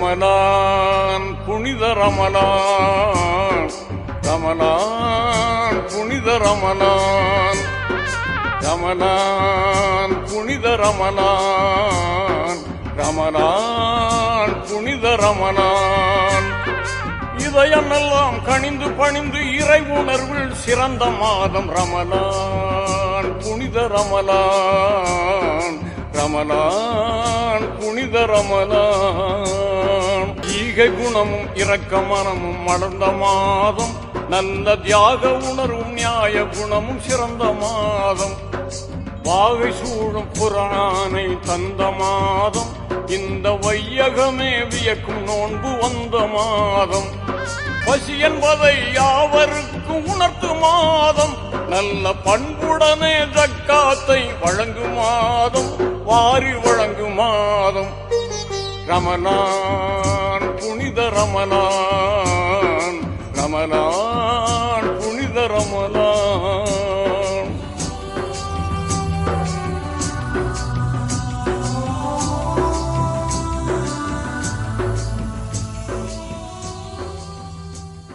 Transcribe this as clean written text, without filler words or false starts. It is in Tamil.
ரமலான் புனித ரமலான், ரமலான் புனித ரமலான், ரமலான் புனித ரமலான், ரமலான் புனித ரமலான். இதயமெல்லாம் கனிந்து பணிந்து இறை உணர்வில் சிறந்த மாதம் ரமலான் புனித ரமலான், ரமலான் புனித ரமலான். ஈகை குணமும் இரக்க மனமும் மலர்ந்த மாதம், நல்ல தியாக உணர்வும் நியாய குணமும் சிறந்த மாதம். வாகை சூழும் புராணை தந்த மாதம், இந்த வையகமே வியக்கும் நோன்பு வந்த மாதம். பசி என்பதை யாவருக்கும் உணர்த்து மாதம், நல்ல பண்புடனே ஜக்காத்தை வழங்கும் மாதம், வாரி வழங்கும் மாதம். ரமலான் புனித ரமலான், ரமலான் புனித ரமலான்.